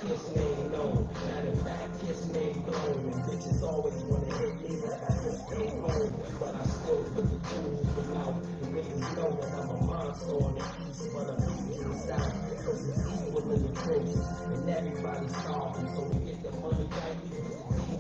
Kiss me no, matter of fact, kiss me no. And bitches always wanna hit me, but I just stay home. But I still put the tools without. The niggas know that I'm a monster on the east, but I'm easy in the south. Cause it's evil in the trenches, and everybody's starving. So we get the money back, we get the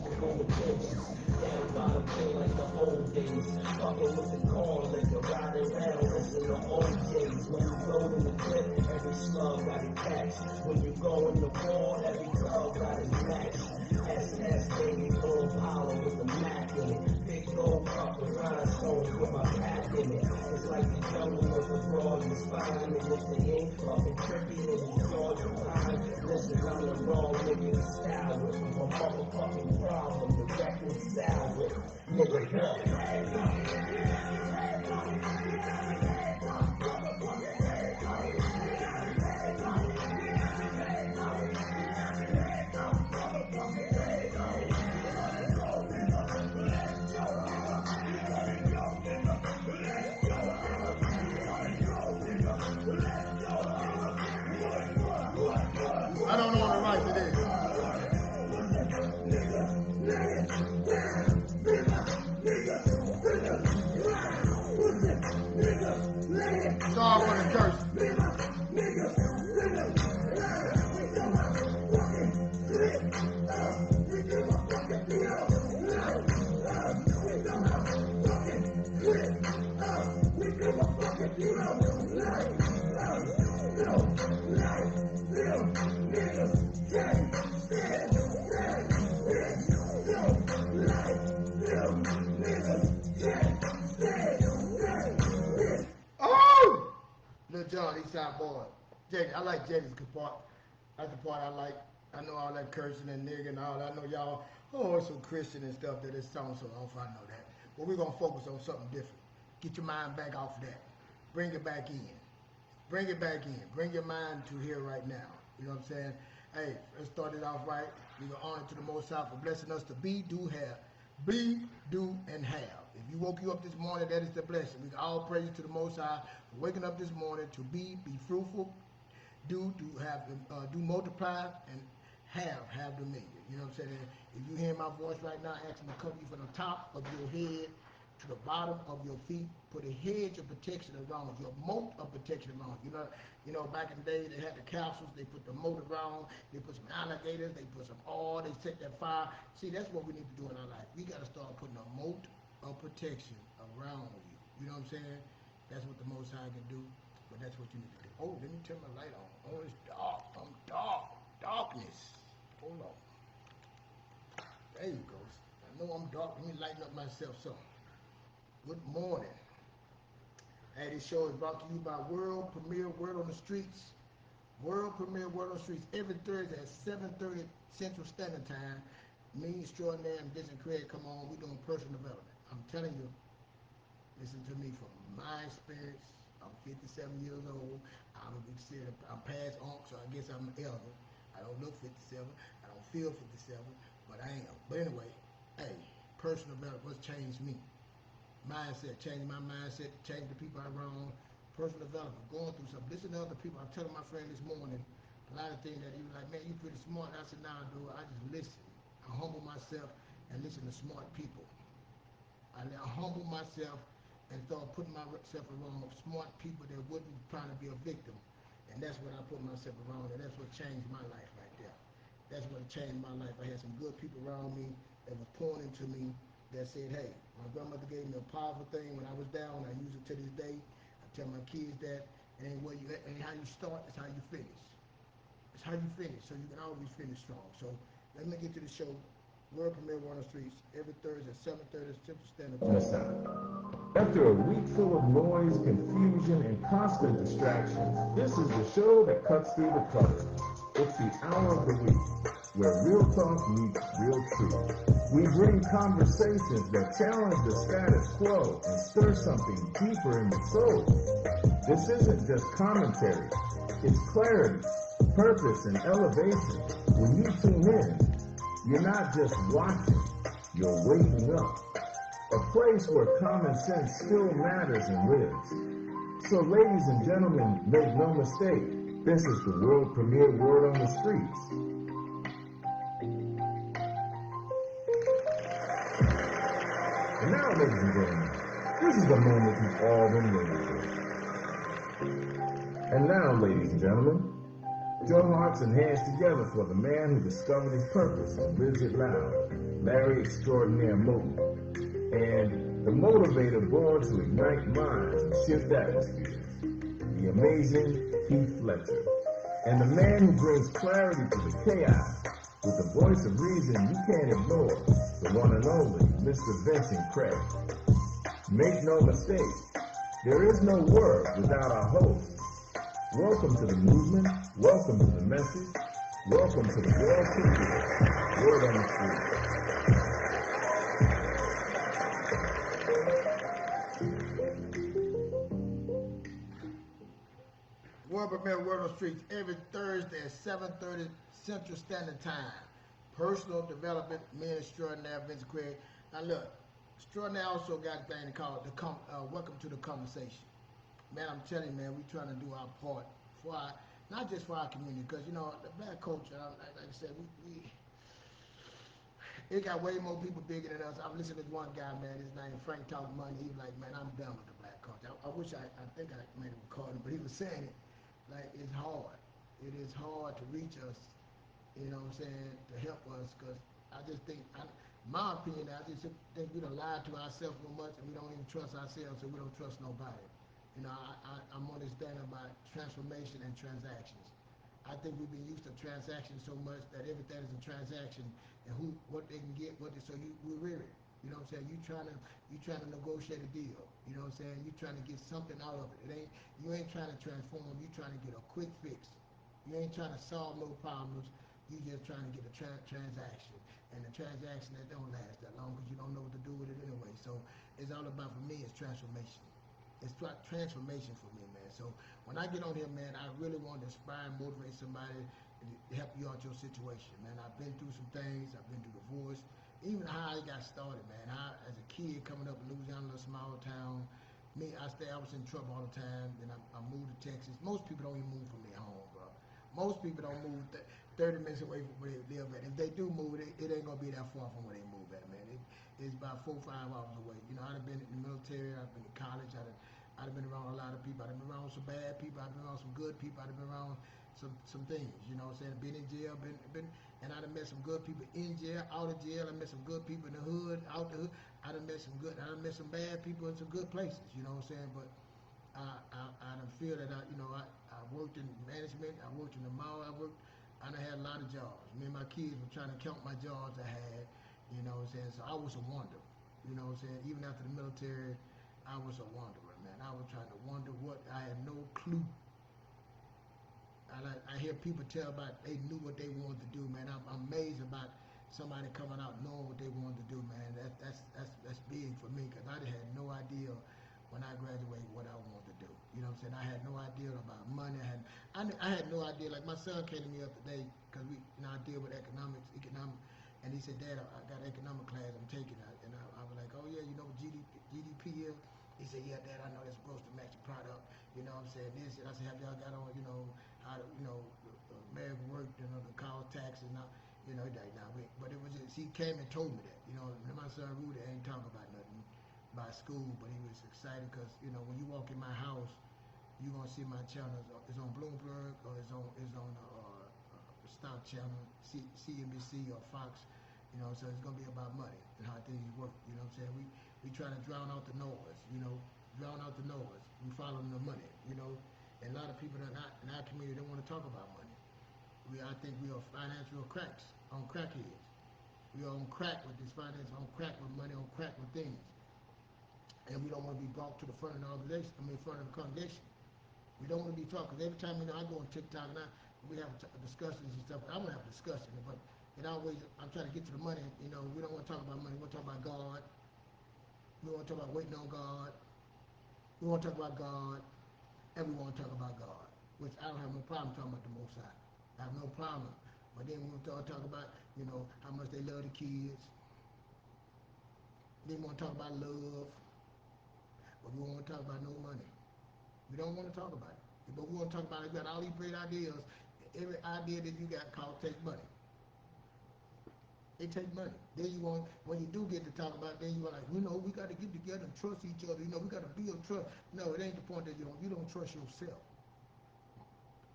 people on the benches. Down by the feel like the old days. Fucking with the corn liquor, riding around, listen to old days. When you float in the clip, every slug got a catch. When you go in the war, every club got his match. SS baby, full power with the Mac in it. Big gold cup with rhinestones with my pack in it. It's like the jungle with the fraud and spine. And if they ain't fucking trippy, then you Georgia pine. Listen, I'm the wrong nigga to style with. My motherfucking problem to reconcile with. Nigga, I don't know what the right it is. Sorry for the curse. Oh! Little John, Eastside boy. Jenny, I like Jenny's part. That's the part I like. I know all that cursing and nigga and all that. I know y'all, oh, it's so Christian and stuff that it sounds so off. I know that. But we're going to focus on something different. Get your mind back off of that. Bring it back in. Bring it back in. Bring your mind to here right now. You know what I'm saying? Hey, let's start it off right. We go honor to the Most High for blessing us to be, do, have. Be, do, and have. If you woke you up this morning, that is the blessing. We can all praise to the Most High for waking up this morning to be fruitful, do multiply, and have dominion. You know what I'm saying? If you hear my voice right now, ask him to cover you from the top of your head to the bottom of your feet. Put a hedge of protection around you, a moat of protection around you. You know, back in the day they had the castles, they put the moat around, they put some alligators, they put some oil, they set that fire. See, that's what we need to do in our life. We got to start putting a moat of protection around you. You know what I'm saying? That's what the Most High can do, but that's what you need to do. Oh, let me turn my light on. Oh, it's dark. I'm dark. Darkness. Hold on. There you go. I know I'm dark. Let me lighten up myself some. Good morning. Hey, this show is brought to you by World Premiere Word on the Streets. World Premiere Word on the Streets every Thursday at 7:30 Central Standard Time. Me, Extraordinary, and Vincent Craig come on. We're doing personal development. I'm telling you, listen to me from my experience. I'm 57 years old. I'm past Unc, so I guess I'm an elder. I don't look 57. I don't feel 57, but I am. But anyway, hey, personal development, what's changed me? Mindset, changing my mindset, changing the people around, personal development, going through something. Listen to other people. I'm telling my friend this morning a lot of things that he was like, man, you pretty smart. I said, nah, dude, I just listen. I humble myself and listen to smart people. I humble myself and start putting myself around smart people that wouldn't try to be a victim. And that's what I put myself around, and that's what changed my life right there. That's what changed my life. I had some good people around me that was pouring into me that said, hey, my grandmother gave me a powerful thing when I was down. I use it to this day. I tell my kids that it ain't where you at, ain't how you start, it's how you finish. It's how you finish, so you can always finish strong. So let me get to the show. World Premiere on the Streets every Thursday at 7:30 Central Standard Time. After a week full of noise, confusion, and constant distractions, this is the show that cuts through the clutter. It's the hour of the week where real talk meets real truth. We bring conversations that challenge the status quo and stir something deeper in the soul. This isn't just commentary. It's clarity, purpose, and elevation. When you tune in, you're not just watching, you're waking up. A place where common sense still matters and lives. So ladies and gentlemen, make no mistake, this is the world premiere Word on the Streets. And now, ladies and gentlemen, this is the moment you've all been waiting for. And now, ladies and gentlemen, join hearts and hands together for the man who discovered his purpose and lives it loud, Larry Extraordinaire Moten, and the motivator born to ignite minds and shift atmospheres, the amazing Keith Fletcher, and the man who brings clarity to the chaos with the voice of reason you can't ignore, the one and only Mr. Vincent Craig. Make no mistake, there is no word without our host. Welcome to the movement, welcome to the message, welcome to the world premiere, Word on the Street. World premiere Word on the Streets every Thursday at 7:30 Central Standard Time. Personal development, me and Extraordinaire Vincent Craig. Now look, Extraordinaire also got a thing called Welcome to the Conversation. Man, I'm telling you, man, we trying to do our part for our, not just for our community, because you know the black culture. Like I said, it got way more people bigger than us. I'm listening to one guy, man. His name Frank Talk Money. He was like, man, I'm done with the black culture. I wish I think I made a recording, but he was saying it like it's hard. It is hard to reach us. You know what I'm saying, to help us, because I just think, my opinion, I just think we done lied to ourselves so much, and we don't even trust ourselves, so we don't trust nobody. You know, I'm understanding about transformation and transactions. I think we've been used to transactions so much that everything is a transaction, and what they can get, so we're weary. You know what I'm saying? You trying to negotiate a deal. You know what I'm saying? You trying to get something out of it. You ain't trying to transform. You trying to get a quick fix. You ain't trying to solve no problems. You just trying to get a transaction, and the transaction that don't last that long because you don't know what to do with it anyway. So it's all about, for me, it's transformation. It's transformation for me, man. So when I get on here, man, I really want to inspire and motivate somebody to help you out your situation, man. I've been through some things. I've been through divorce, even how I got started, man. As a kid coming up in Louisiana, a small town, I was in trouble all the time. Then I moved to Texas. Most people don't even move from their home, bro. Most people don't move 30 minutes away from where they live at. If they do move, it ain't gonna be that far from where they move at, man. It's about 4 or 5 hours away. You know, I've been in the military, I've been in college, I've been around a lot of people. I've been around some bad people, I've been around some good people, I've been around some things, you know what I'm saying? Been in jail, and I've met some good people in jail, out of jail. I met some good people in the hood, out the hood. I done met some bad people in some good places, you know what I'm saying? But I done feel that I worked in management, I worked in the mall, I done had a lot of jobs. Me and my kids were trying to count my jobs I had, you know what I'm saying? So I was a wanderer, you know what I'm saying? Even after the military, I was a wanderer, man. I was trying to wonder what, I had no clue. I hear people tell about they knew what they wanted to do, man. I'm amazed about somebody coming out knowing what they wanted to do, man. That's big for me, because I had no idea when I graduated what I wanted to do. You know what I'm saying? I had no idea about money. I had no idea. Like my son came to me the other day, because I deal with economics, and he said, Dad, I got an economic class I'm taking. And I was like, oh yeah, you know what GDP is? He said, yeah, Dad, I know that's gross domestic product. You know what I'm saying? This, and I said, have y'all got on, how to, American work, the college taxes, now, but it was just, he came and told me that, my son Rudy ain't talking about nothing by school, but he was excited because, when you walk in my house, you're going to see my channel is on Bloomberg, or it's on Stock Channel, CNBC or Fox, so it's going to be about money and how things work, you know what I'm saying? We trying to drown out the noise, drown out the noise. We following the money, and a lot of people in our community don't want to talk about money. I think we are financial cracks, on crackheads. We are on crack with this finance, on crack with money, on crack with things. And we don't want to be brought to the front of the organization, front of the congregation. We don't want to be talking. Every time, I go on TikTok and we have discussions and stuff. I want to have a discussion, but I'm trying to get to the money. We don't want to talk about money. We want to talk about God. We want to talk about waiting on God. We want to talk about God, and we want to talk about God, which I don't have no problem talking about the Most High. I have no problem But then we want to talk about, you know, how much they love the kids. They want to talk about love, but we don't want to talk about no money. We don't want to talk about it. But we want to talk about it. You got all these great ideas. Every idea that you got called takes money. It takes money. Then you want, when you do get to talk about it, then you are like, you know, we got to get together and trust each other. You know, we got to build trust. No, it ain't the point that you don't trust yourself.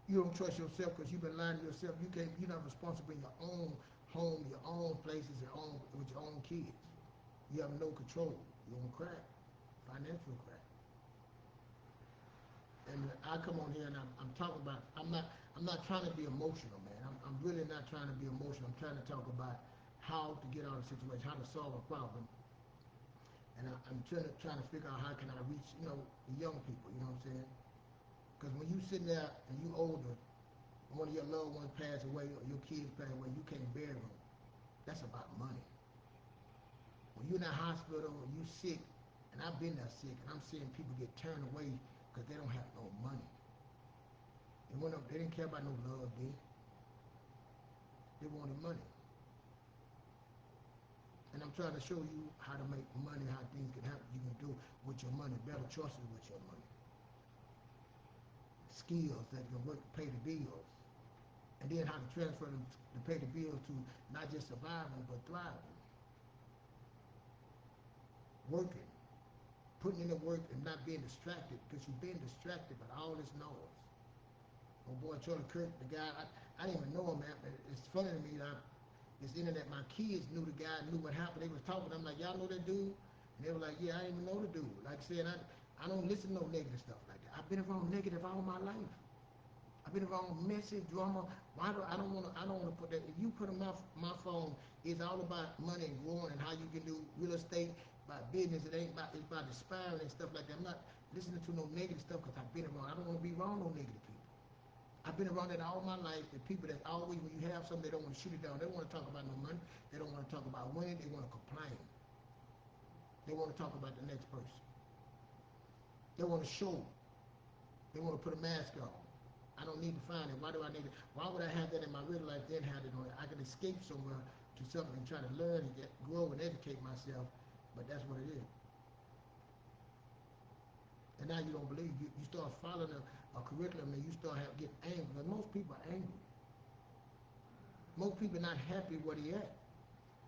You don't trust yourself because you've been lying to yourself. You're not responsible in your own home, your own places, with your own kids. You have no control. You're on crack, financial crack. And I come on here and I'm talking about, I'm not trying to be emotional, man. I'm really not trying to be emotional. I'm trying to talk about how to get out of a situation, how to solve a problem. And I'm trying to figure out how can I reach, you know, the young people, you know what I'm saying? Because when you sitting there and you older, one of your loved ones pass away or your kids pass away, you can't bury them. That's about money. When you're in that hospital or you sick, and I've been there sick, and I'm seeing people get turned away because they don't have no money. And they didn't care about no love, they wanted money. And I'm trying to show you how to make money, how things can happen. You can do with your money, better choices with your money. Skills that can work to pay the bills. And then how to transfer them to pay the bills to not just surviving, but thriving. Working. Putting in the work and not being distracted, because you've been distracted by all this noise. Oh boy, Charlie Kirk, the guy, I didn't even know him, man. It's funny to me that this internet, my kids knew the guy, knew what happened. They was talking. I'm like, y'all know that dude? And they were like, yeah, I didn't even know the dude. Like I said, I don't listen to no negative stuff like that. I've been around negative all my life. I've been around message, drama. I don't want to put that. If you put on my phone, it's all about money and growing and how you can do real estate, about business. It's about inspiring and stuff like that. I'm not listening to no negative stuff because I've been around. I don't want to be around no negative people. I've been around that all my life. The people that always, when you have something, they don't want to shoot it down. They don't want to talk about no money. They don't want to talk about winning. They want to complain. They want to talk about the next person. They want to show. They want to put a mask on. I don't need to find it. Why do I need it? Why would I have that in my real life, then have it on it? I can escape somewhere to something and try to learn and grow and educate myself, but that's what it is. And now you don't believe. You start following a curriculum and you start getting angry. Because most people are angry. Most people are not happy where they at.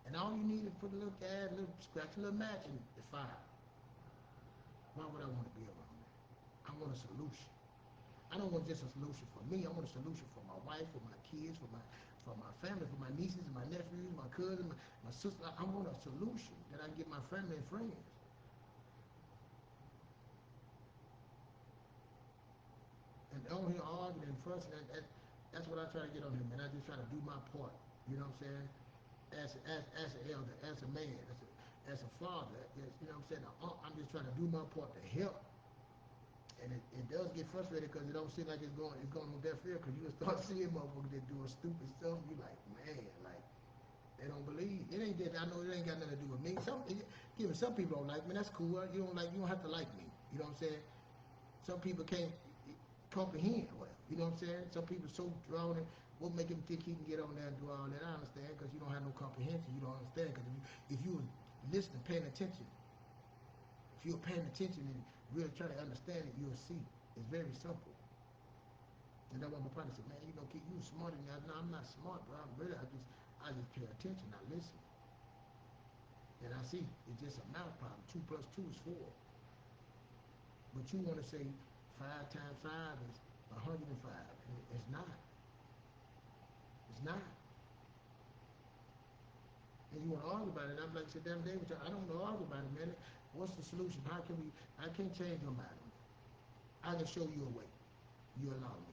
And all you need is put a little gas, a little scratch, a little match in the fire. Why would I want to be around that? I want a solution. I don't want just a solution for me. I want a solution for my wife, for my kids, for my family, for my nieces and my nephews, my cousins, my sister. I want a solution that I can give my family and friends. And on here arguing and fussing, that's what I try to get on here, man. I just try to do my part. You know what I'm saying? As an elder, as a man, as a father, you know what I'm saying? I'm just trying to do my part to help. And it does get frustrated because it don't seem like it's going on deaf ear, because you just start seeing motherfuckers that doing stupid stuff. You like, man, like, they don't believe. It ain't that, I know it ain't got nothing to do with me. Some people don't like me. That's cool. You don't have to like me. You know what I'm saying? Some people can't comprehend well. You know what I'm saying? Some people so drawn in. What make him think he can get on there and do all that? I understand, because you don't have no comprehension. You don't understand, because if you were listening, paying attention, if you're paying attention and really trying to understand it, you'll see. It's very simple. And that's why my partner said, man, Keith, you smarter than that. No, I'm not smart, bro. I just pay attention. I listen. And I see it's just a math problem. 2 plus 2 is 4. But you want to say 5 times 5 is 105. And it's not. It's not. And you want to argue about it. I'm like, sit down, David, I don't want to argue about it, man. What's the solution? I can't change nobody. I can show you a way. You allow me.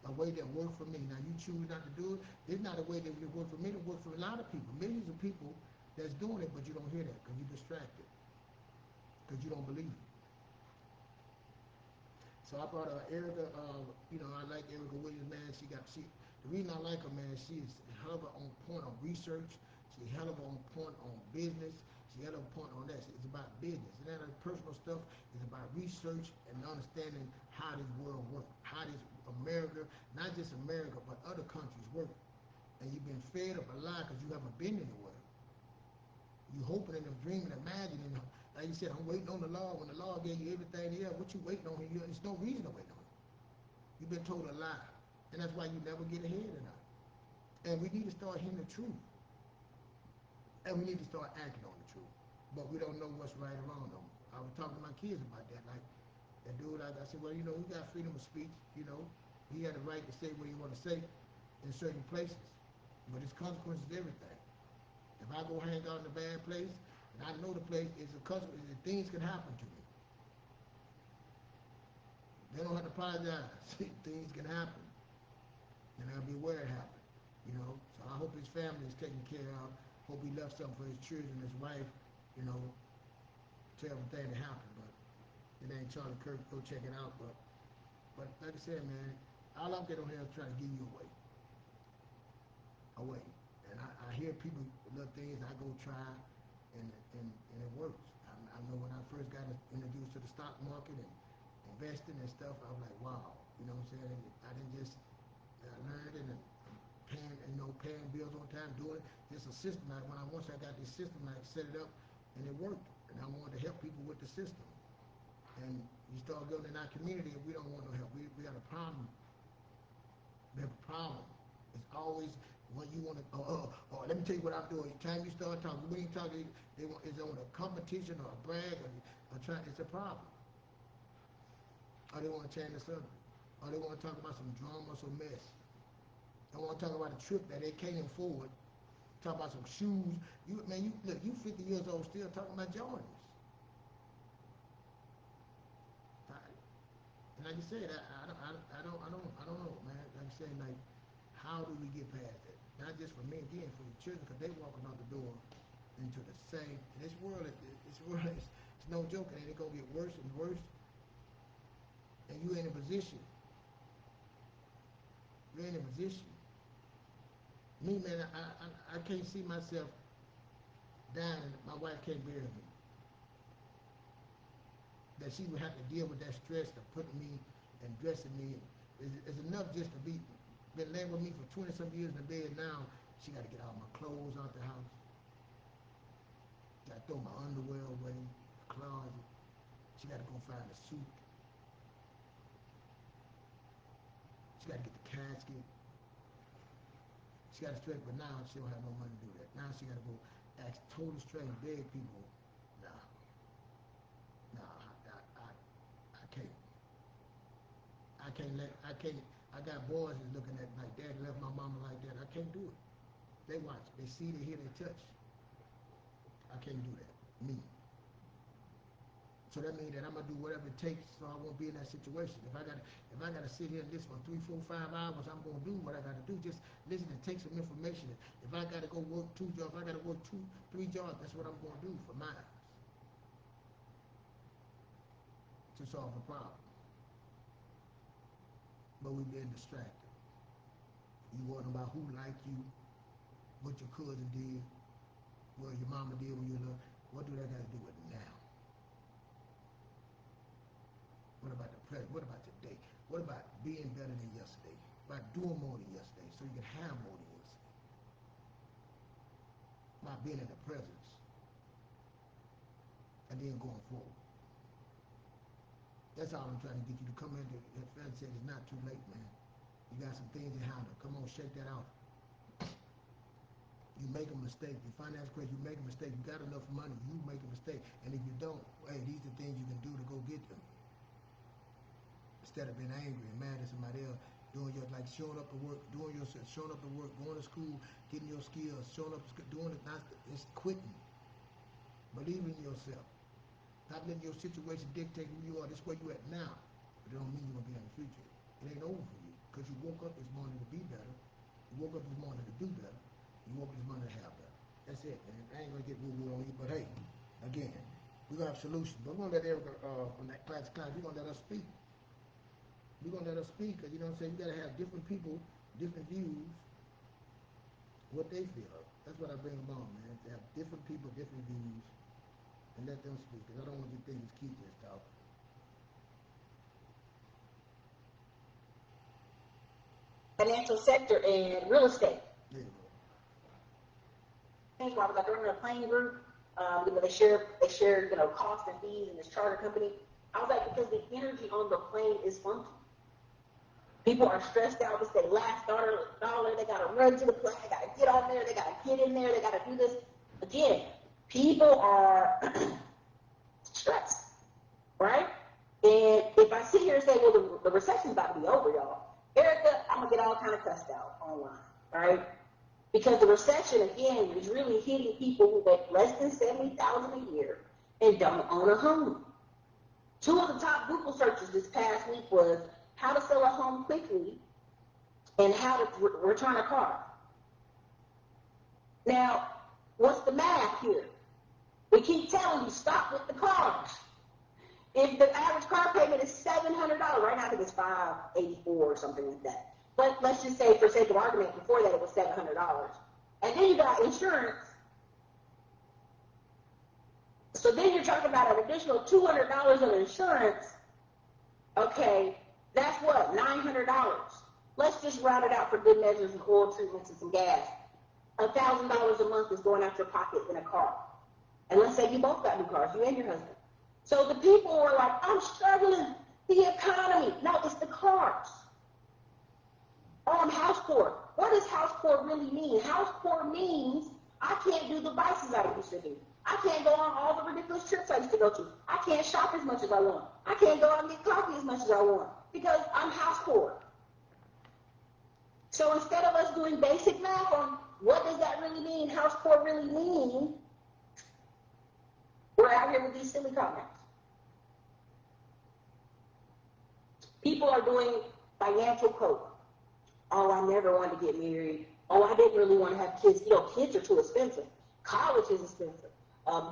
A way that worked for me. Now, you choose not to do it. It's not a way that would work for me. It works for a lot of people. Millions of people that's doing it, but you don't hear that because you're distracted. Because you don't believe it. So I brought Ericka, I like Ericka Williams, man. The reason I like her, man, she is hell of a on point on research. She's hell of a on point on business. She hell of a point on that. It's about business. And then the personal stuff is about research and understanding how this world works. How this America, not just America, but other countries work. and you've been fed up a lie because you haven't been anywhere. You hoping and dreaming, imagining. Like you said, I'm waiting on the Lord. When the Lord gave you everything else, what you waiting on? There's no reason to wait on it. You've been told a lie, and that's why you never get ahead in life. And we need to start hearing the truth, and we need to start acting on the truth. But we don't know what's right or wrong. Though. I was talking to my kids about that. Like that dude, I said, well, you know, he got freedom of speech. You know, he had the right to say what he want to say in certain places, but it's consequences to everything. If I go hang out in a bad place, and I know the place is a consequence, things can happen to me. They don't have to apologize. Things can happen, and I'll be aware it happened. You know, so I hope his family is taken care of. Hope he left something for his children, his wife. You know, terrible thing that happened, but it ain't Charlie Kirk. Go check it out. But like I said, man, all I'm getting on here is trying to give you away. And I hear people little things I go try, and it works. I know when I first got introduced to the stock market and investing and stuff, I was like, wow, you know what I'm saying? I didn't just learn it and paying bills on time, doing it. It's a system. Once I got this system, I set it up, and it worked. And I wanted to help people with the system. And you start going in our community, and we don't want no help. We got a problem. We have a problem. It's always when you want to. Let me tell you what I'm doing. Each time you start talking, when you talk, it's on a competition or a brag or it's a problem. Or they want to change the subject. Or they want to talk about some drama or some mess. They want to talk about a trip that they can't afford. Talk about some shoes. You 50 years old still talking about Jordans. And like you said, I don't know, man. Like you said, like, how do we get past that? Not just for me, again, for the children, because they walking out the door into the same. And this world is no joke, and it's gonna get worse and worse. And you in a position. You're in a position. Me, man, I can't see myself dying and my wife can't bury me. That she would have to deal with that stress of putting me and dressing me. It's enough just to been laying with me for 20-some years in the bed now. She got to get all my clothes out the house. Got to throw my underwear away, the closet. She got to go find a suit. She got to get the casket. She got to straight, but now she don't have no money to do that. Now she got to go ask total straight beg people. I got boys that's looking at like, Dad left my mama like that. I can't do it. They watch, they see, they hear, they touch. I can't do that. Me. So that means that I'm gonna do whatever it takes so I won't be in that situation. If I gotta sit here and listen for 3, 4, 5 hours, I'm gonna do what I gotta do. Just listen and take some information. If I gotta go work 2 jobs, if I gotta work 2, 3 jobs, that's what I'm gonna do for mine. To solve a problem. But we've been distracted. You worrying about who liked you, what your cousin did, what your mama did when you were little. What do that got to do with now? What about the present? What about today? What about being better than yesterday? About doing more than yesterday so you can have more than yesterday? About being in the presence and then going forward. That's all I'm trying to get you to come in. As Fred said, it's not too late, man. You got some things to handle. Come on, shake that out. You make a mistake. Your finance crazy, you make a mistake. You got enough money, you make a mistake. And if you don't, hey, these are things you can do to go get them. Instead of being angry and mad at somebody else, doing your, like showing up to work, showing up to work, going to school, getting your skills, showing up, doing it, it's quitting. Believe in yourself. Not letting your situation dictate who you are. This is where you at now. But it don't mean you're going to be in the future. It ain't over for you. Because you woke up this morning to be better. You woke up this morning to do better. You woke up this morning to have better. That's it, man. I ain't going to get woo-woo on you. But hey, again, we're going to have solutions. But we're going to let Ericka, on that class, we're going to let her speak. We're going to let her speak. Because, you know what I'm saying, you got to have different people, different views, what they feel. That's what I bring them on, man. To have different people, different views. And let them speak, because I don't want you to think it's Keith just talking. Financial sector and real estate. There you While I was like running a plane group, they share, costs and fees in this charter company. I was like, because the energy on the plane is funky. People are stressed out. It's their last dollar. They got to run to the plane. They got to get on there. They got to get in there. They got to do this. Again, people are stressed, right? And if I sit here and say, well, the recession's about to be over, y'all, Ericka, I'm going to get all kind of cussed out online, right? Because the recession, again, is really hitting people who make less than $70,000 a year and don't own a home. 2 of the top Google searches this past week was how to sell a home quickly and how to return a car. Now, what's the math here? We keep telling you, stop with the cars. If the average car payment is $700, right now I think it's $584 or something like that. But let's just say, for sake of argument, before that it was $700. And then you got insurance. So then you're talking about an additional $200 of insurance. Okay, that's what, $900. Let's just round it out for good measures and oil treatments and some gas. $1,000 a month is going out your pocket in a car. And let's say you both got new cars, you and your husband. So the people were like, I'm struggling, the economy. No, it's the cars. Oh, I'm house poor. What does house poor really mean? House poor means I can't do the vices I used to do. I can't go on all the ridiculous trips I used to go to. I can't shop as much as I want. I can't go out and get coffee as much as I want because I'm house poor. So instead of us doing basic math on what does that really mean, house poor really mean, we're out here with these silly comments. People are doing financial cope. Oh, I never wanted to get married. Oh, I didn't really want to have kids. Kids are too expensive. College is expensive.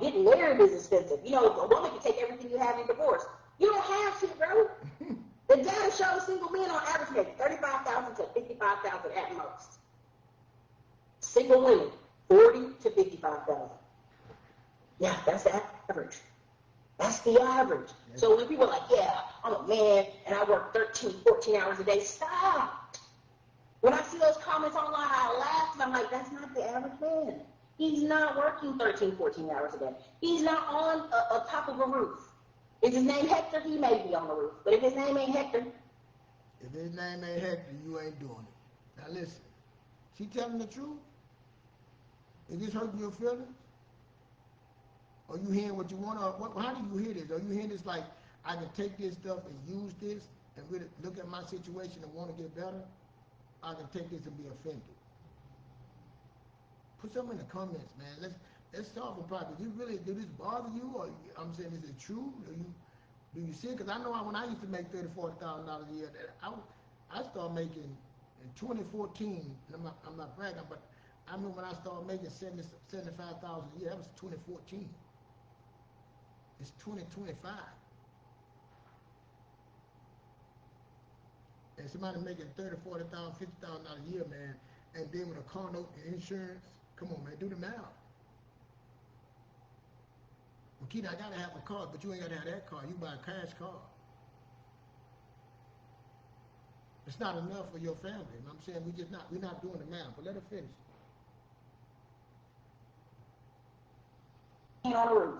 Getting married is expensive. A woman can take everything you have in divorce. You don't have shit, bro. The data shows single men on average make $35,000 to $55,000 at most. Single women, $40,000 to $55,000. Yeah, that's the average. That's the average. So when people are like, yeah, I'm a man and I work 13, 14 hours a day, stop. When I see those comments online, I laugh and I'm like, that's not the average man. He's not working 13, 14 hours a day. He's not on a top of a roof. If his name Hector, he may be on the roof. But if his name ain't Hector. If his name ain't Hector, you ain't doing it. Now listen, she telling the truth? Is this hurting your feelings? Are you hearing what you want? Or how do you hear this? Are you hearing this like, I can take this stuff and use this and really look at my situation and want to get better? I can take this and be offended. Put something in the comments, man. Let's solve the problem. Do this bother you? Or I'm saying, is it true? Do you see it? Because I know when I used to make $30,000, $40,000 a year, I started making in 2014. And I'm not bragging, but I remember when I started making $75,000 a year. That was 2014. It's 2025. And somebody making $30,000, $40,000, $50,000 a year, man, and then with a car note and insurance, come on, man, do the math. Well, Keita, I gotta have a car, but you ain't gotta have that car. You buy a cash car. It's not enough for your family. And I'm saying we're not doing the math. But let her finish. On the roof.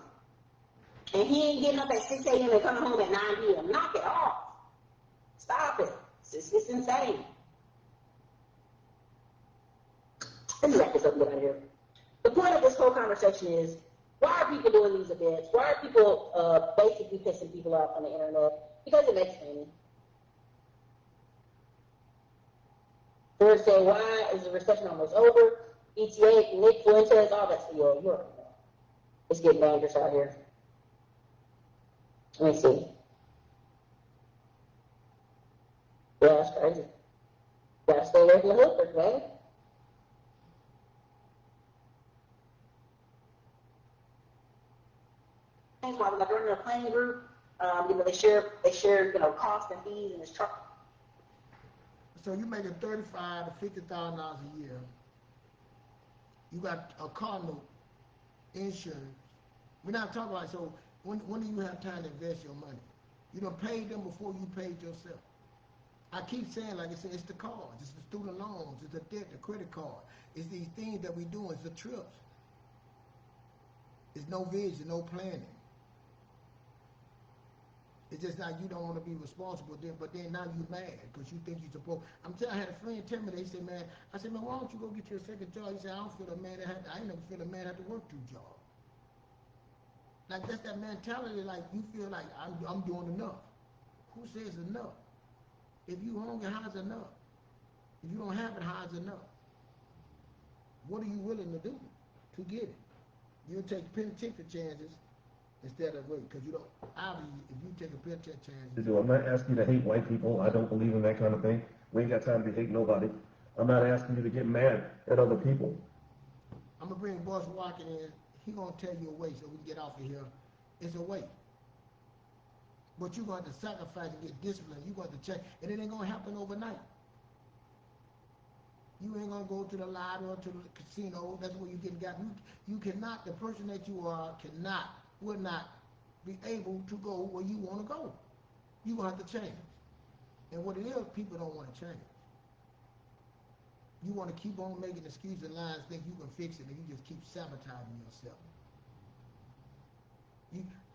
And he ain't getting up at 6 a.m. and coming home at 9 p.m. Knock it off. Stop it. It's insane. Let me wrap this up and get out of here. The point of this whole conversation is, why are people doing these events? Why are people basically pissing people off on the internet? Because it makes money. They're saying, why is the recession almost over? ETA, Nick Fuentes, all that stuff. Yeah, you already know. It's getting dangerous out here. Let me see. Yeah, that's crazy. Gotta stay away from the hookers, man. While we're running a planning group, they share, costs and fees and this truck. So you're making $35,000 to $50,000 a year. You got a car note, insurance. We're not talking about, so when do you have time to invest your money? You done paid them before you paid yourself. I keep saying, like I said, it's the cards, it's the student loans, it's the debt, the credit card. It's these things that we do, it's the trips. It's no vision, no planning. It's just like you don't want to be responsible then, but then now you're mad because you think you're supposed. I had a friend tell me, they said, man, I said, man, why don't you go get you a second job? He said, I don't feel a man I ain't never feel a man had to work 2 jobs. Like that's that mentality, like you feel like I'm doing enough. Who says enough? If you hungry, how's enough? If you don't have it, how's enough? What are you willing to do to get it? You'll take penitentiary chances instead of wait, because you don't. Obviously, if you take a penitentiary chance, I'm not asking you to hate white people. I don't believe in that kind of thing. We ain't got time to hate nobody. I'm not asking you to get mad at other people. I'm gonna bring Boyce Watkins in. He gonna tell you a way so we can get off of here. It's a way. But you're going to sacrifice and get disciplined. You're going to check, and it ain't going to happen overnight. You ain't going to go to the lottery or to the casino. That's where you get got. You cannot, the person that you are will not be able to go where you want to go. You're going to have to change. And what it is, people don't want to change. You want to keep on making excuses and lies, think you can fix it, and you just keep sabotaging yourself.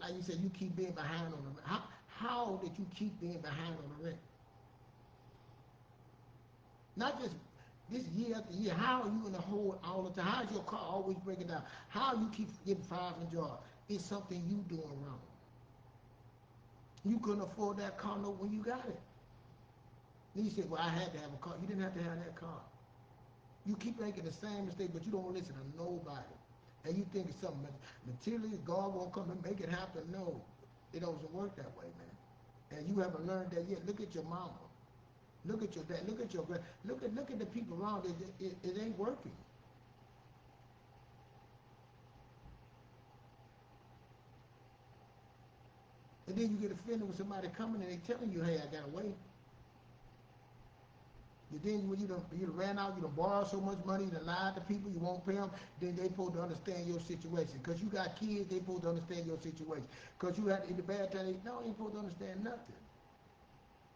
Like you said, you keep being behind on the rent. How did you keep being behind on the rent? Not just this year after year. How are you in the hole all the time? How is your car always breaking down? How you keep getting fired from jobs? It's something you doing wrong. You couldn't afford that car note when you got it. Then you said, well, I had to have a car. You didn't have to have that car. You keep making the same mistake, but you don't listen to nobody. And you think it's something materially, God won't come and make it happen. No, it doesn't work that way, man. And you haven't learned that yet. Look at your mama. Look at your dad. Look at your grand. Look at the people around. It ain't working. And then you get offended with somebody coming and they telling you, hey, I got to wait. Then when you ran out, you done borrowed so much money, you done lied to people, you won't pay them, then they supposed to understand your situation. Because you got kids, they supposed to understand your situation. Because you had in the bad time, they ain't supposed to understand nothing.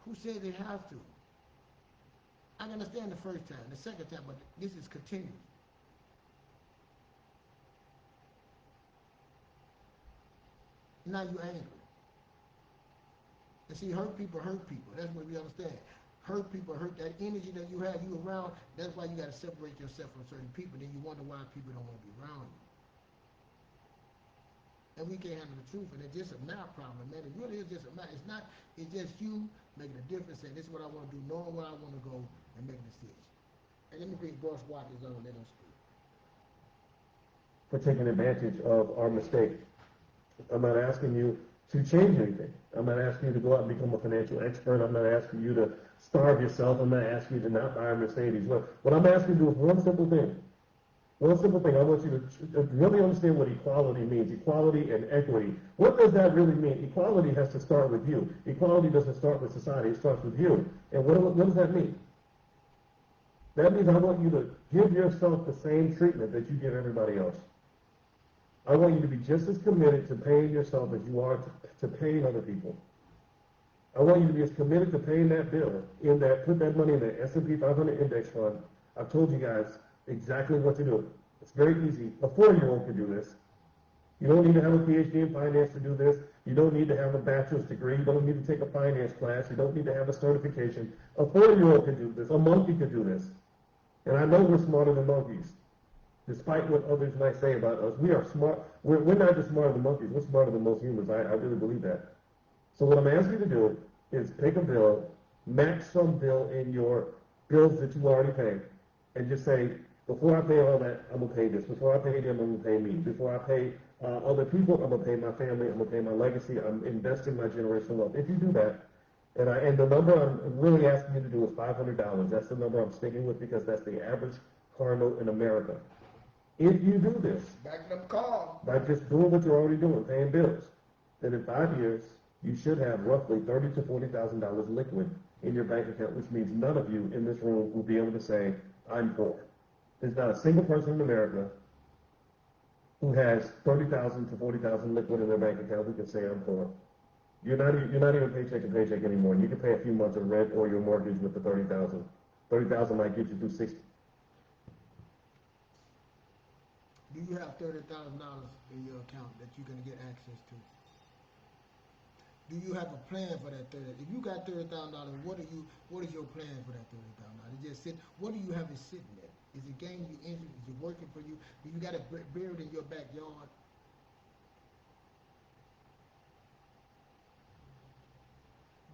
Who said they have to? I can understand the first time, the second time, but this is continuous. Now you angry. And see, hurt people. That's what we understand. Hurt people, hurt that energy that you have, you around. That's why you got to separate yourself from certain people. Then you wonder why people don't want to be around you. And we can't handle the truth, and it's just a math problem, man. It really is just a math. It's just you making a difference, saying this is what I want to do, knowing where I want to go, and making a decision. And let me bring Boyce Watkins on, let him speak. For taking advantage of our mistake. I'm not asking you to change anything. I'm not asking you to go out and become a financial expert. I'm not asking you to starve yourself. I'm not asking you to not buy a Mercedes. What I'm asking you to do is one simple thing. One simple thing. I want you to really understand what equality means. Equality and equity. What does that really mean? Equality has to start with you. Equality doesn't start with society. It starts with you. And what does that mean? That means I want you to give yourself the same treatment that you give everybody else. I want you to be just as committed to paying yourself as you are to paying other people. I want you to be as committed to paying that bill, put that money in the S&P 500 index fund. I've told you guys exactly what to do. It's very easy. A 4-year-old can do this. You don't need to have a PhD in finance to do this. You don't need to have a bachelor's degree. You don't need to take a finance class. You don't need to have a certification. A 4-year-old can do this. A monkey can do this. And I know we're smarter than monkeys. Despite what others might say about us, we are smart. We're not just smarter than monkeys. We're smarter than most humans. I really believe that. So what I'm asking you to do is take a bill, match some bill in your bills that you already pay, and just say, before I pay all that, I'm going to pay this. Before I pay them, I'm going to pay me. Before I pay other people, I'm going to pay my family. I'm going to pay my legacy. I'm investing my generational wealth. If you do that, and the number I'm really asking you to do is $500. That's the number I'm sticking with because that's the average car note in America. If you do this, Back them calls. by just doing what you're already doing, paying bills, then in 5 years, you should have roughly $30,000 to $40,000 liquid in your bank account, which means none of you in this room will be able to say, I'm poor. There's not a single person in America who has $30,000 to $40,000 liquid in their bank account who can say, I'm poor. You're not even paycheck to paycheck anymore. You can pay a few months of rent or your mortgage with the 30,000. 30,000 might get you through 60. Do you have $30,000 in your account that you're gonna get access to? Do you have a plan for that 30? If you got $30,000, what is your plan for that $30,000? It just sit. What do you have it sitting there? Is it gaining you interest? Is it working for you? Do you got it buried in your backyard?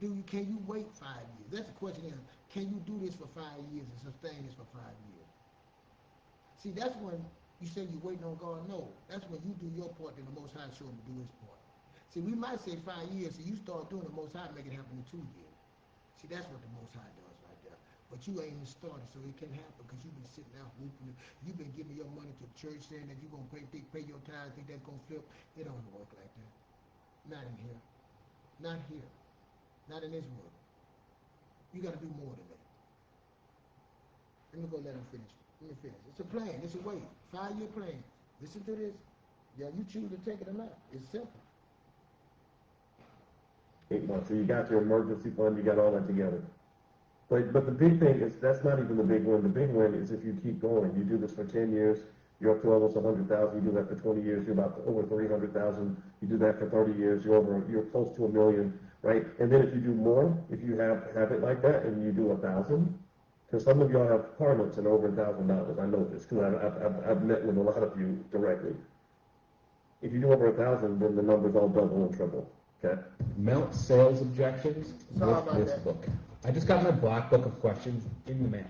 Can you wait 5 years? That's the question is, can you do this for 5 years and sustain this for 5 years? See, that's when you say you're waiting on God. No, that's when you do your part and the Most High show him to do his part. See, we might say 5 years, so you start doing the Most High, make it happen in 2 years. See, that's what the Most High does right there. But you ain't even started, so it can't happen because you've been sitting out whooping. You've been giving your money to the church saying that you're going to pay your tithes, think that's going to flip. It don't work like that. Not in here. Not here. Not in this world. You got to do more than that. Let me go let him finish. Let me finish. It's a plan. It's a way. 5-year plan. Listen to this. Yeah, you choose to take it or not. It's simple. 8 months. So you got your emergency fund, you got all that together. But the big thing is, that's not even the big win. The big win is if you keep going. You do this for 10 years, you're up to almost 100,000. You do that for 20 years, you're about over 300,000. You do that for 30 years, you're close to $1 million, right? And then if you do more, if you have it like that, and you do 1,000, because some of y'all have car notes and over $1,000. I know this because I've met with a lot of you directly. If you do over 1,000, then the numbers all double and triple. Okay. Mount sales objections Sorry with about this that. book. I just got my black book of questions in the mail.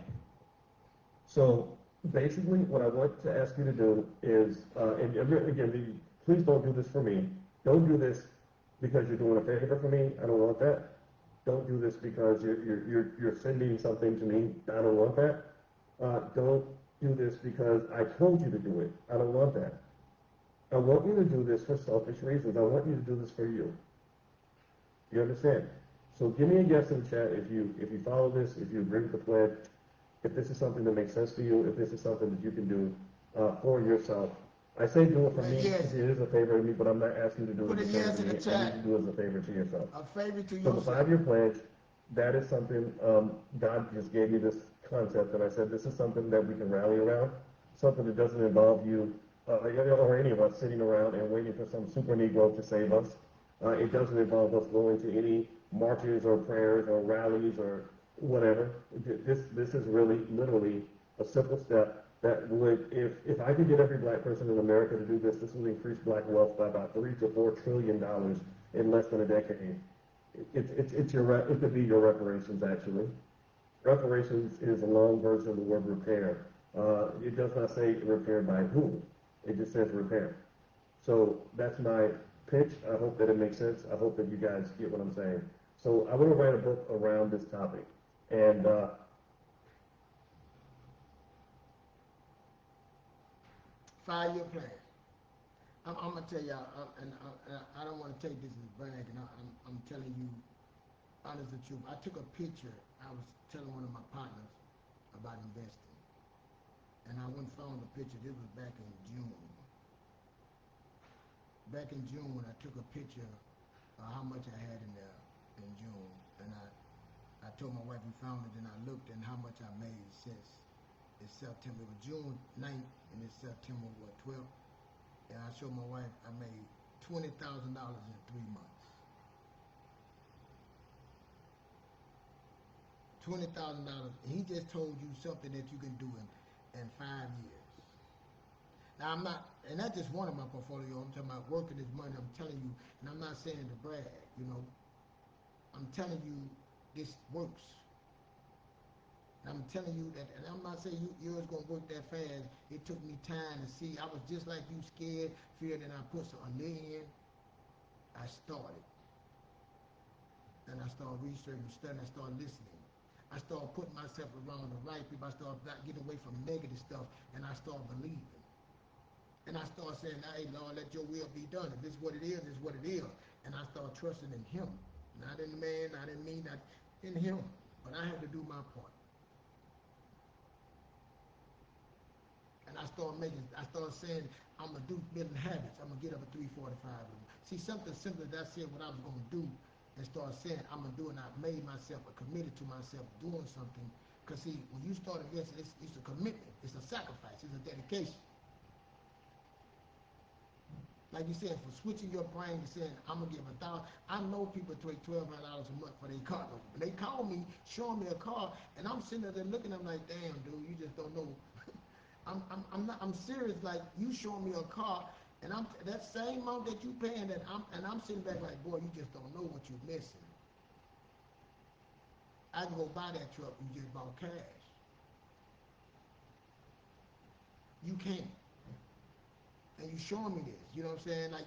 So basically, what I want to ask you to do is, and again, please don't do this for me. Don't do this because you're doing a favor for me. I don't want that. Don't do this because you're sending something to me. I don't want that. Don't do this because I told you to do it. I don't want that. I want you to do this for selfish reasons. I want you to do this for you. You understand? So give me a yes in the chat if you follow this, if you agree with the pledge, if this is something that makes sense for you, if this is something that you can do for yourself. I say do it for me because it is a favor to me, but I'm not asking you to do it Put a as a favor yes to in me. the I chat. need to do it as a favor to yourself. A favor to So the yourself. 5-year pledge, that is something, God just gave me this concept, and I said this is something that we can rally around, something that doesn't involve you or any of us sitting around and waiting for some super Negro to save us. It doesn't involve us going to any marches or prayers or rallies or whatever. This is really, literally a simple step that would, if I could get every black person in America to do this, this would increase black wealth by about $3 to $4 trillion in less than a decade. It could be your reparations, actually. Reparations is a long version of the word repair. It does not say repair by who. It just says repair. So that's my pitch. I hope that it makes sense. I hope that you guys get what I'm saying. So I want to write a book around this topic. And 5-year plan. I'm gonna tell y'all, I don't want to take this as brag, and I'm telling you honest the truth. I took a picture. I was telling one of my partners about investing, and I went and found the picture. This was back in June. Back in June, I took a picture of how much I had in there in June, and I told my wife we found it, and I looked and how much I made since it's September. It was June 9th, and it's September 12th. And I showed my wife I made $20,000 in 3 months. $20,000. He just told you something that you can do in 5 years. Now I'm not, and that's just one of my portfolio. I'm talking about working this money. I'm telling you, and I'm not saying to brag. You know, I'm telling you this works. And I'm telling you that, and I'm not saying yours gonna work that fast. It took me time to see. I was just like you, scared, feared, and I put a million in. I started. And I started researching, studying, I started listening. I started putting myself around the right people. I started getting away from negative stuff, and I started believing. And I started saying, hey, Lord, let your will be done. If this is what it is, it's what it is. And I started trusting in him. Not in the man, not in me, not in him. But I had to do my part. And I started saying, I'm going to do building habits. I'm going to get up at 3:45. See, something simple that I said what I was going to do, and start saying, I'm going to do it, and I made myself committed to myself doing something. Because see, when you start investing, it's a commitment, it's a sacrifice, it's a dedication. Like you said, for switching your brain to saying, I'm going to give $1,000. I know people take $1,200 a month for their car. They call me, showing me a car, and I'm sitting there looking at them like, damn, dude, you just don't know. I'm serious, like, you showing me a car, and that same amount that you paying, I'm sitting back like, boy, you just don't know what you're missing. I can go buy that truck you just bought cash. You can't. And you showing me this, you know what I'm saying? Like,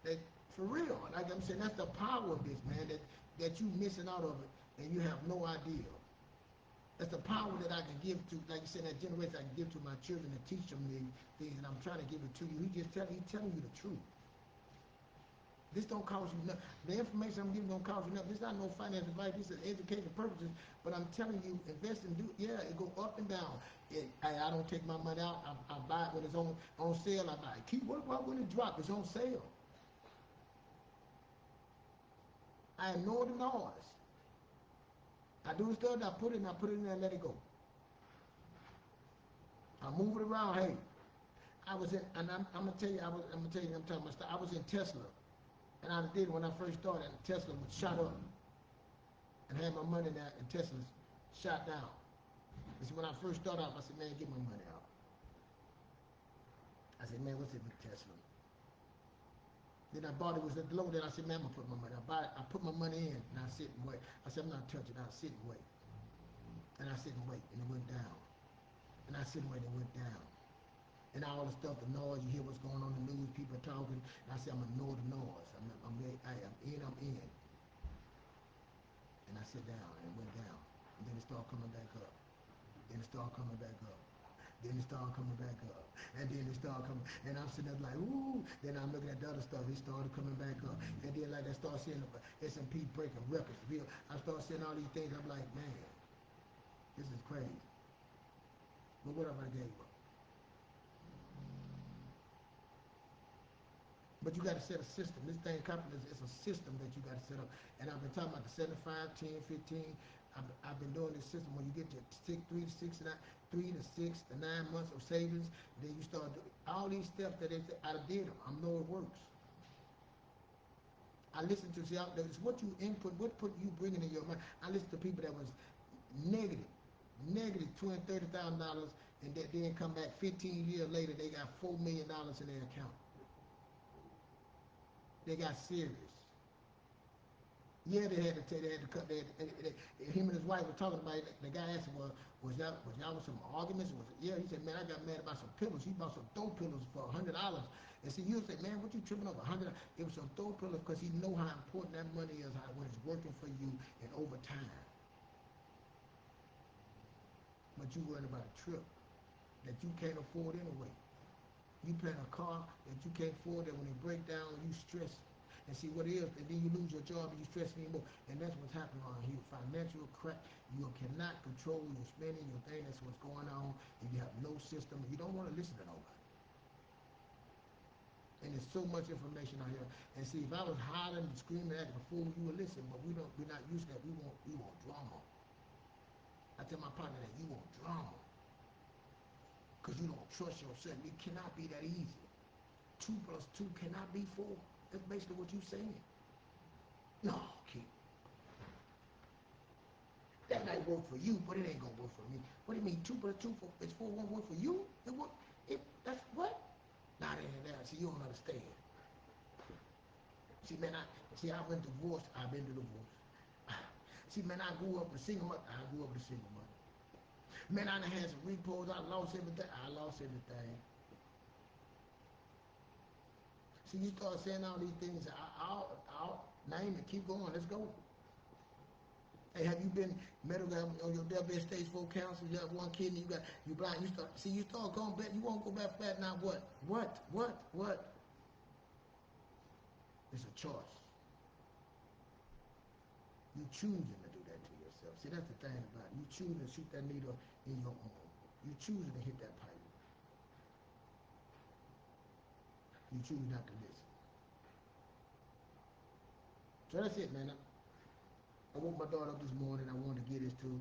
that, for real. Like I'm saying, that's the power of this, man, that you missing out of it, and you have no idea. That's the power that I can give to, like you said, that generation I can give to my children and teach them these things, and I'm trying to give it to you. He's telling you the truth. This don't cost you nothing. The information I'm giving don't cost you nothing. This is not no financial advice. This is educational purposes. But I'm telling you, invest and do. Yeah, it go up and down. I don't take my money out. I buy it when it's on sale. I buy it. What about when it drops? It's on sale. I ignore the noise. I do stuff. I put it in there and let it go. I move it around. Hey, I was in, and I'm gonna tell you. I'm telling my story. I was in Tesla. And I did it when I first started, and Tesla was shot up. And had my money there, and Tesla shot down. And so when I first started out, I said, man, get my money out. I said, man, what's it with Tesla? Then I bought it, was at the low, then I said, man, I'm gonna put my money. I put my money in, and I sit and wait. I said, I'm not touching it, I sit and wait. And I sit and wait, and it went down. And I sit and wait, and it went down. And all the stuff, the noise, you hear what's going on in the news, people talking, and I said, I'm gonna ignore the noise. I'm in. And I sit down, and it went down. And then it started coming back up. Then it started coming back up. Then it started coming back up. And then it started coming, and I'm sitting there like, ooh. Then I'm looking at the other stuff, it started coming back up. And then like I started seeing S&P breaking records. I started seeing all these things, I'm like, man, this is crazy. But what have I gave up? But you got to set a system. This thing, capitalism, is a system that you got to set up. And I've been talking about the 75, 10, 15. I've been doing this system when you get to 3 to 6 to 9 months of savings. Then you start doing all these steps that I did them. I know it works. I listen to, it's what you input, what you bringing in your mind. I listen to people that was negative $20,000, $30,000, and that then come back 15 years later, they got $4 million in their account. They got serious. Yeah, they had to cut. Him and his wife were talking about it. The guy asked him, "Well, was y'all with some arguments?" Yeah, he said, "Man, I got mad about some pillows. He bought some throw pillows for $100." And see, you say, "Man, what you tripping over $100?" It was some throw pillows because he know how important that money is when it's working for you and over time. But you worrying about a trip that you can't afford anyway. You paying a car that you can't afford, that when it break down, you stress. And see what it is, and then you lose your job and you stress anymore. And that's what's happening around here. Financial crack. You cannot control your spending, your thing. That's what's going on. And you have no system. You don't want to listen to nobody. And there's so much information out here. And see, if I was hollering and screaming at the fool, you would listen. But we're not used to that. We want drama. I tell my partner that you want drama. Because you don't trust yourself. It cannot be that easy. 2 plus 2 cannot be 4. That's basically what you're saying. No, kid. That might work for you, but it ain't gonna work for me. What do you mean 2 plus 2 is 4 won't work for you? That's what? Nah, that ain't that. See, you don't understand. See, man, I've been divorced. I've been to divorce. See, man, I grew up a single mother. I grew up a single mother. Man, I done had some repos. I lost everything. I lost everything. See, you start saying all these things, I'll name it, keep going, let's go. Hey, have you been medical on your deathbed stage 4 cancer? You have 1 kidney, you blind, you start going back, you won't go back flat now, what? It's a choice. You choosing to do that to yourself. See, that's the thing about it. You choosing to shoot that needle in your arm. You choosing to hit that pipe. You choose not to listen. So that's it, man. I woke my daughter up this morning. I wanted to get this too.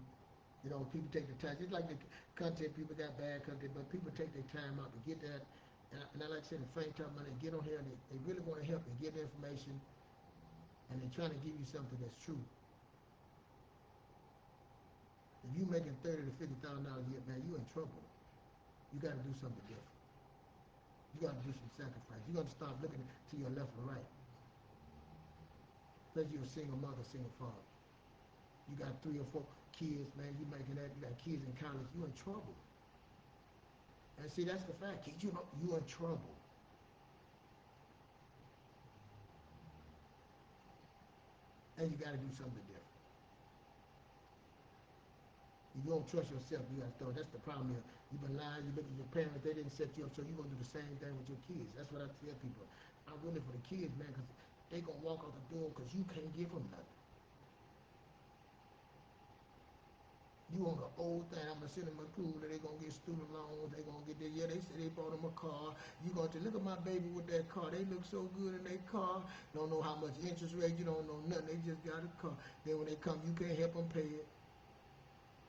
You know, people take the time. It's like the content, people got bad content, but people take their time out to get that. And I like I said, the Frank top money, get on here and they really want to help you get the information, and they're trying to give you something that's true. If you making $30,000 to $50,000 a year, man, you in trouble. You got to do something different. You got to do some sacrifice. You got to stop looking to your left or right. Especially you're a single mother, single father. You got 3 or 4 kids, man. You making that. You got kids in college. You in trouble. And see, that's the fact. You know, you in trouble. And you got to do something different. If you don't trust yourself, you got to throw. That's the problem here. You've been lying. You look at your parents. They didn't set you up, so you're going to do the same thing with your kids. That's what I tell people. I'm really for the kids, man, because they going to walk out the door because you can't give them nothing. You on the old thing, I'm going to send them a school, they're going to get student loans, they're going to get their, yeah, they say they bought them a car. You going to look at my baby with that car. They look so good in their car. Don't know how much interest rate, you don't know nothing. They just got a car. Then when they come, you can't help them pay it.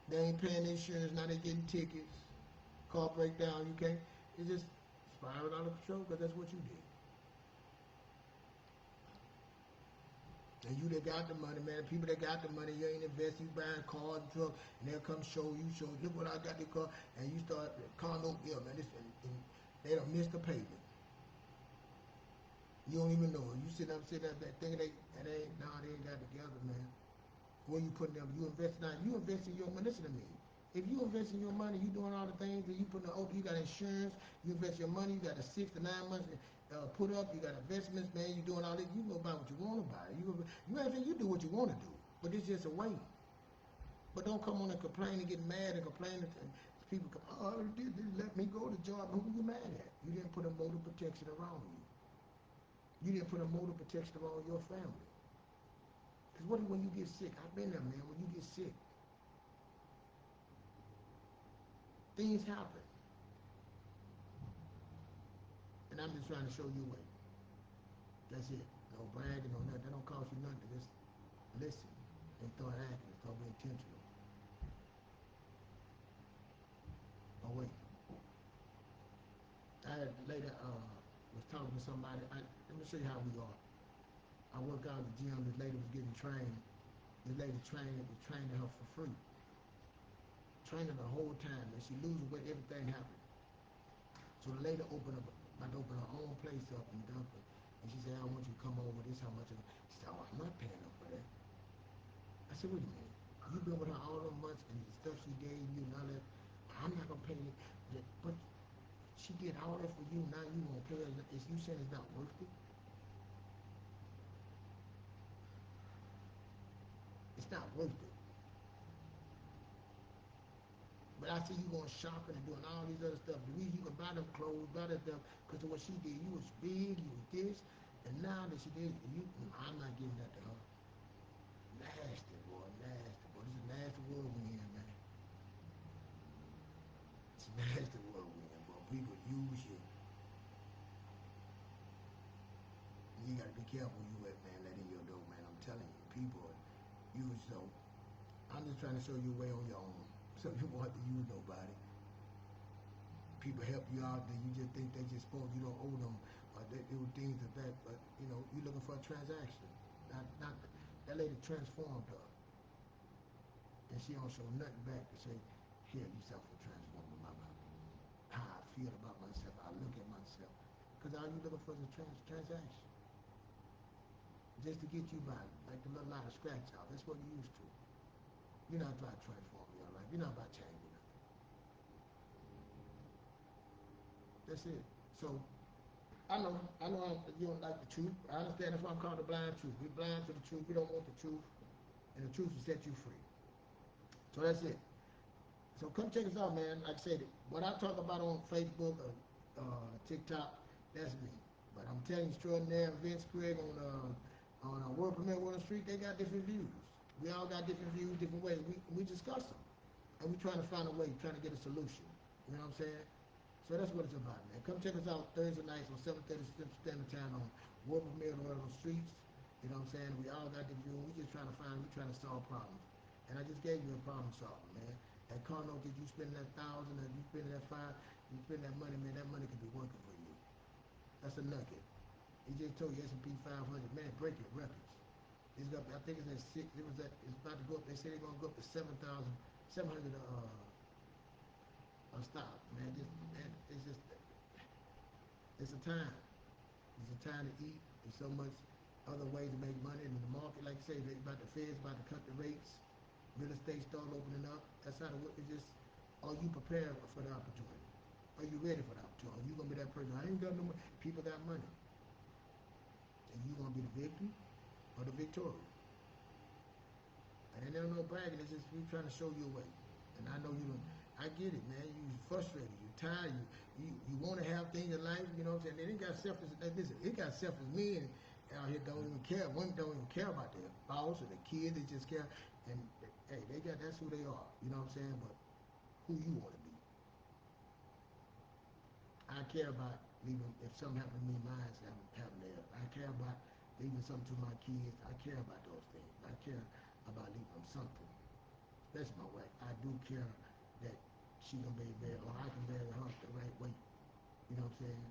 They ain't paying their insurance, now they getting tickets. Car breakdown, you can't. It just spiraled out of control because that's what you did. And you that got the money, man, people that got the money, you ain't investing, you buying cars and trucks, and they'll come show, look what I got the car, and you start, car no bill, man, and they don't miss the payment. You don't even know it. You sit up thinking they ain't got together, man. Where you putting them, you invest in your money, listen to me. If you invest in your money, you doing all the things that you put in the open, you got insurance, you invest your money, you got the 6 to 9 months put up, you got investments, man, you doing all this, you go buy what you want to buy. You do what you want to do, but it's just a way. But don't come on and complain and get mad and complain and people come, oh, they let me go to the job. Who you mad at? You didn't put a motor protection around you. You didn't put a motor protection around your family. Because what when you get sick? I've been there, man. When you get sick, things happen. And I'm just trying to show you a way. That's it. No bragging, no nothing. That don't cost you nothing. Just listen and start acting. Start being intentional. Oh, wait. I had later was talking to somebody. Let me show you how we are. I work out at the gym. This lady was getting trained. This lady was training her for free. Training the whole time. And she losing weight. Everything happened. So the lady opened her own place up and dump it. And she said, I want you to come over. This how much. She said, oh, I'm not paying her for that. I said, wait a minute. You've been with her all those months and the stuff she gave you and all that. I'm not going to pay you. But she did all that for you. Now you won't pay her. Is you saying it's not worth it? It's not worth it. But I see you going shopping and doing all these other stuff. The reason you can buy them clothes, buy that stuff, because of what she did. You was big, you was this, and now that she did, I'm not giving that to her. Nasty, boy, nasty, boy. This is a nasty world we in, man. It's a nasty world we in, boy. People use you. You gotta be careful who you at, man. Let in your door, man. I'm telling you, people use so. I'm just trying to show you a way on your own. So you won't have to use nobody. People help you out, then you just think they just supposed you don't owe them, or they do things like that. But you know, you're looking for a transaction. Not that lady transformed her, and she don't show nothing back to say, here, you self-transform my life. How I feel about myself, I look at myself, because all you looking for is a transaction, just to get you by, like the little line of scratch out. That's what you're used to. You're not trying to transform your life. You're not about changing it. That's it. So, I know you don't like the truth. I understand that's why I'm called the blind truth. We're blind to the truth. We don't want the truth. And the truth will set you free. So that's it. So come check us out, man. Like I said, what I talk about on Facebook or TikTok, that's me. But I'm telling you, extraordinary Vince Craig on World Premiere World Street, they got different views. We all got different views, different ways. We discuss them. And we're trying to find a way, trying to get a solution. You know what I'm saying? So that's what it's about, man. Come check us out Thursday nights on 7:30 Central Standard Time on World Premiere World Streets. You know what I'm saying? We all got the view. We just trying to solve problems. And I just gave you a problem solver, man. That car note that you spend that $1,000, or you spend that $5, you spend that money, man. That money could be working for you. That's a nugget. He just told you S&P 500, man, breaking records. It's up. I think it's at 6. It's about to go up. They say they're gonna go up to 7,700 a stock, man. It's a time. It's a time to eat. There's so much other ways to make money in the market. Like I say, the Fed's about to cut the rates. Real estate start opening up. That's how it's just. Are you prepared for the opportunity? Are you ready for the opportunity? Are you gonna be that person? I ain't got no money. People got money. And you gonna be the victim or the victorious? And there's no bragging. It's just we trying to show you a way. And I know you don't. I get it, man. You frustrated. You tired. You want to have things in life. You know what I'm saying? They got selfish. Listen, it got selfish men out here don't even care. Women don't even care about their spouse or their kids. They just care. And hey, that's who they are. You know what I'm saying? But who you want to be? I care about leaving. If something happened to me, mine's happen there. I care about leaving something to my kids. I care about those things. I care about leaving them something. That's my wife. I do care that she gonna be married, or I can marry her the right way. You know what I'm saying?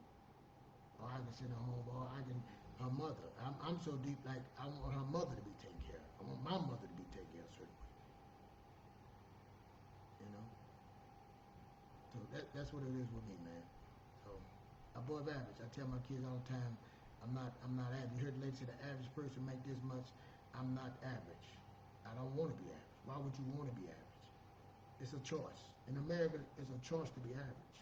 Or I can send her home, or I can, her mother. I'm so deep, like, I want her mother to be taken care of. I want my mother to be taken care of a certain way. You know? So that's what it is with me, man. So, above average. I tell my kids all the time, I'm not average. You heard the lady say the average person make this much. I'm not average. I don't want to be average. Why would you want to be average? It's a choice. In America, it's a choice to be average.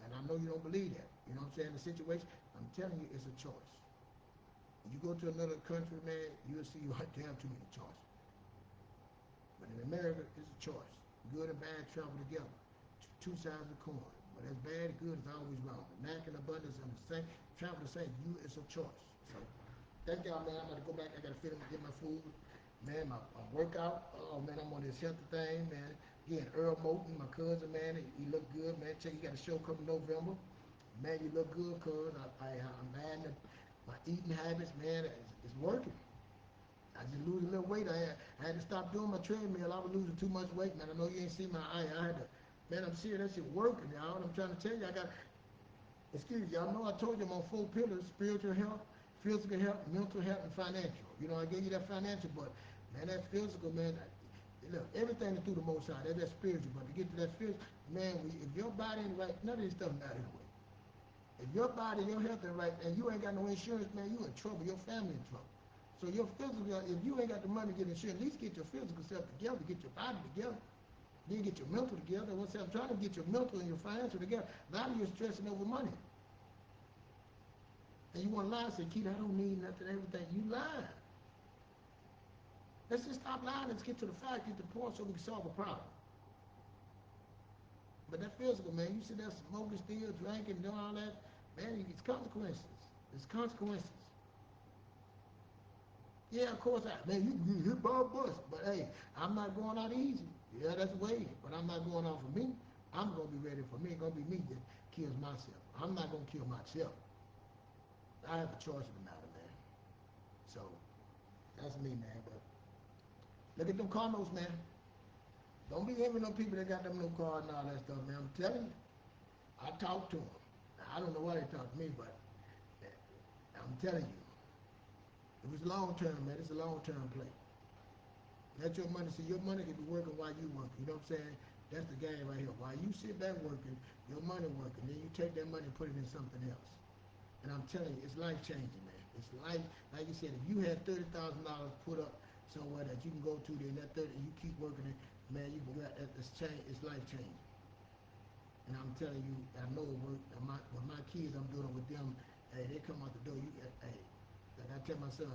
And I know you don't believe that. You know what I'm saying? The situation, I'm telling you, it's a choice. If you go to another country, man, you'll see you have too many choices. But in America, it's a choice. Good and bad travel together. Two sides of the coin. But as bad and good is always wrong. Lack and abundance are the same. Travel the same. It's a choice. So, thank y'all, man. I'm going to go back. I got to fit in and get my food. Man, my workout. Oh, man, I'm on this healthy thing, man. Again, Earl Moulton, my cousin, man. He look good, man. Check, he got a show coming November. Man, you look good, cuz. I'm adding my eating habits, man. It's working. I just lose a little weight. I had to stop doing my treadmill. I was losing too much weight, man. I know you ain't seen my eye. I had to, man, I'm serious. That shit working, y'all. I'm trying to tell you, excuse me, y'all know I told you I'm on 4 pillars: spiritual health, physical health, mental health, and financial. You know, I gave you that financial, but, man, that physical, man, look, everything is through the Most High. That's spiritual, but to get to that physical, man, if your body ain't right, none of this stuff matters anyway. If your body, your health ain't right, and you ain't got no insurance, man, you in trouble. Your family in trouble. So your physical, if you ain't got the money to get insurance, at least get your physical self together, get your body together. Then get your mental together. Once I'm trying to get your mental and your financial together, now you're stressing over money. And you want to lie and say, Keith, I don't need nothing, everything. You lying. Let's just stop lying. Let's get to the fact, get to the point so we can solve a problem. But that physical, man, you sit there smoking, still drinking, doing all that, man, it's consequences. It's consequences. Yeah, of course, man, you can get hit by a bus. But, hey, I'm not going out easy. Yeah, that's way. But I'm not going out for me. I'm going to be ready for me. It's going to be me that kills myself. I'm not going to kill myself. I have a choice in the matter, man. So, that's me, man. But look at them car notes, man. Don't be envying them people that got them new cars and all that stuff, man. I'm telling you. I talk to them. I don't know why they talk to me, but I'm telling you. It was long term, man. It's a long term play. Let your money, see, your money can be working while you working. You know what I'm saying? That's the game right here. While you sit back working, your money working. Then you take that money and put it in something else. And I'm telling you, it's life changing, man. It's life, like you said, if you had $30,000 put up somewhere that you can go to, then that 30, and you keep working it, man, you can it's life changing. And I'm telling you, I know it worked. With my kids, I'm doing it with them. Hey, they come out the door. Hey, like I tell my son,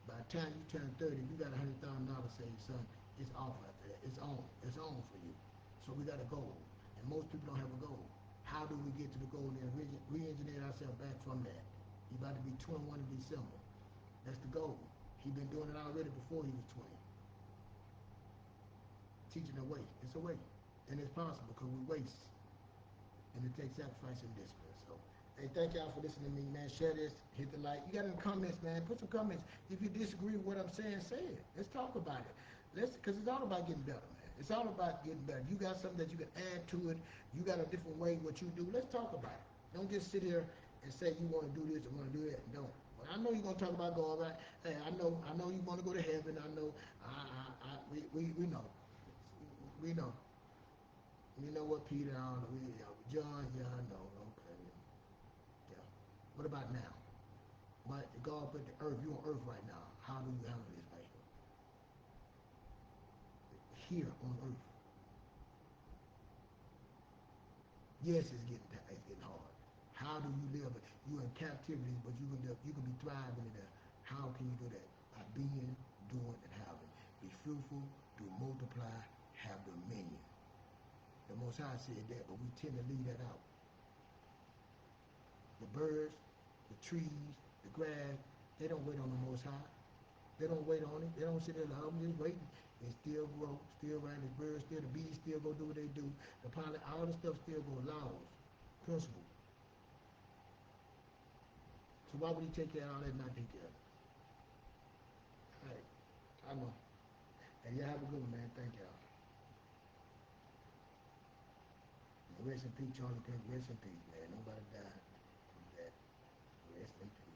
by the time you turn 30, you got $100,000 saved, son. It's off after that. It's on. It's on for you. So we got a goal, and most people don't have a goal. How do we get to the goal and re-engineer ourselves back from that? He's about to be 21 in December. That's the goal. He's been doing it already before he was 20. Teaching a way. It's a way. And it's possible because we waste. And it takes sacrifice and discipline. So, hey, thank y'all for listening to me, man. Share this, hit the like. You got any comments, man? Put some comments. If you disagree with what I'm saying, say it. Let's talk about it. Because it's all about getting better, man. It's all about getting better. You got something that you can add to it. You got a different way what you do. Let's talk about it. Don't just sit here and say you want to do this and want to do that and don't. But I know you're gonna talk about God, right? Hey, I know you want to go to heaven. I know. We know. We know. We know what Peter, John, yeah, I know. Okay. Yeah. What about now? But God put the earth, you on earth right now. How do you handle this right here? Here on earth. Yes, it's getting hard. How do you live? You in captivity, but you can be thriving in there. How can you do that? By being, doing, and having. Be fruitful, do multiply, have dominion. The Most High said that, but we tend to leave that out. The birds, the trees, the grass, they don't wait on the Most High. They don't wait on it. They don't sit there like, I'm just waiting. They still grow, still run. The birds still, the bees still go do what they do. The pollen, all the stuff still go. Laws, principles. So why would he take care of all that and not take care of it? All right, I know. And y'all have a good one, man. Thank y'all. Rest in peace, Charlie Kirk. Rest in peace, man. Nobody died from that. Rest in peace.